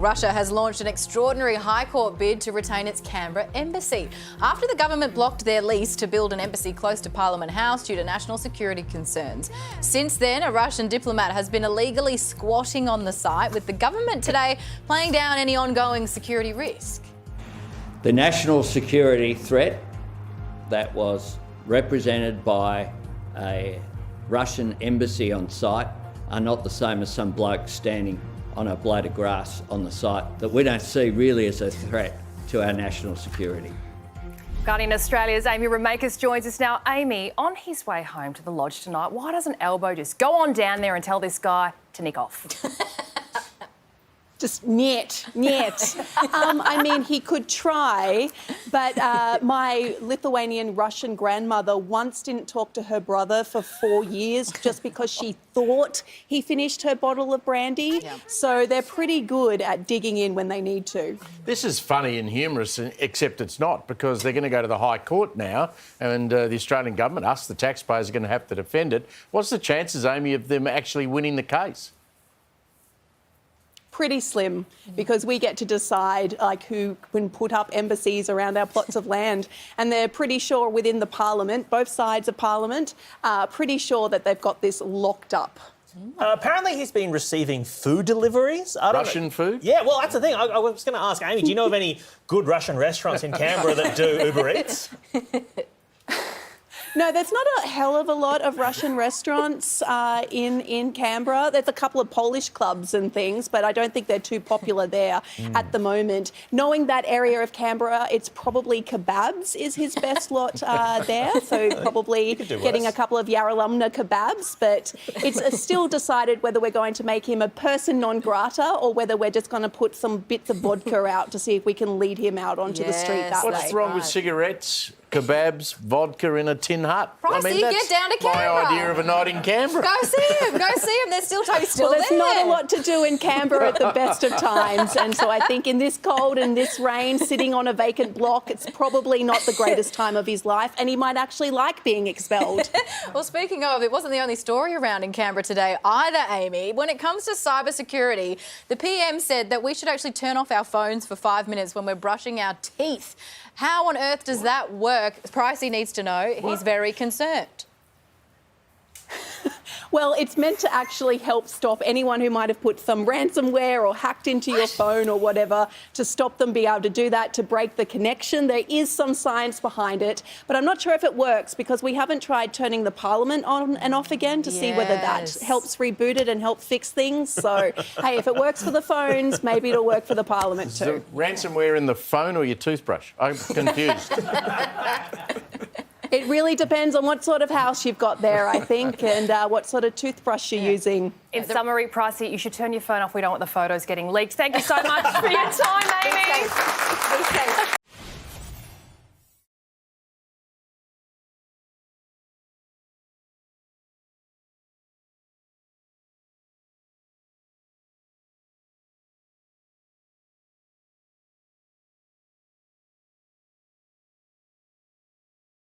Russia has launched an extraordinary High Court bid to retain its Canberra embassy after the government blocked their lease to build an embassy close to Parliament House due to national security concerns. Since then, a Russian diplomat has been illegally squatting on the site, with the government today playing down any ongoing security risk. The national security threat that was represented by a Russian embassy on site are not the same as some bloke standing on a blade of grass on the site that we don't see really as a threat to our national security. Guardian Australia's Amy Remeikis joins us now. Amy, on his way home to the lodge tonight, why doesn't Elbow just go on down there and tell this guy to nick off? Just niet. I mean, he could try, but my Lithuanian-Russian grandmother once didn't talk to her brother for 4 years just because she thought he finished her bottle of brandy. Yeah. So they're pretty good at digging in when they need to. This is funny and humorous, except it's not, because they're going to go to the High Court now, and the Australian government, us, the taxpayers, are going to have to defend it. What's the chances, Amy, of them actually winning the case? Pretty slim, because we get to decide who can put up embassies around our plots of land, and they're pretty sure within the parliament, both sides of parliament, pretty sure that they've got this locked up. Apparently he's been receiving food deliveries. Russian food? Yeah, well, that's the thing. I was going to ask Amy, do you know of any good Russian restaurants in Canberra that do Uber Eats? No, there's not a hell of a lot of Russian restaurants in Canberra. There's a couple of Polish clubs and things, but I don't think they're too popular there at the moment. Knowing that area of Canberra, it's probably kebabs is his best lot there. So probably getting a couple of Yarralumna kebabs, but it's still decided whether we're going to make him a person non grata or whether we're just going to put some bits of vodka out to see if we can lead him out onto the street that way. What's wrong with cigarettes, kebabs, vodka in a tin hut? Pricey, that's get down to Canberra. My idea of a night in Canberra. Go see him. They're still Well, there's not a lot to do in Canberra at the best of times, and so I think in this cold and this rain, sitting on a vacant block, it's probably not the greatest time of his life, and he might actually like being expelled. Well, speaking of, it wasn't the only story around in Canberra today either, Amy. When it comes to cybersecurity, the PM said that we should actually turn off our phones for 5 minutes when we're brushing our teeth. How on earth does that work? Pricey needs to know. He's very concerned. Well, it's meant to actually help stop anyone who might have put some ransomware or hacked into your phone or whatever, to stop them being able to do that, to break the connection. There is some science behind it, but I'm not sure if it works because we haven't tried turning the parliament on and off again to see whether that helps reboot it and help fix things. So, hey, if it works for the phones, maybe it'll work for the parliament too. Is the ransomware in the phone or your toothbrush? I'm confused. It really depends on what sort of house you've got there, I think, and what sort of toothbrush you're using. In summary, Pricey, you should turn your phone off. We don't want the photos getting leaked. Thank you so much for your time, Amy.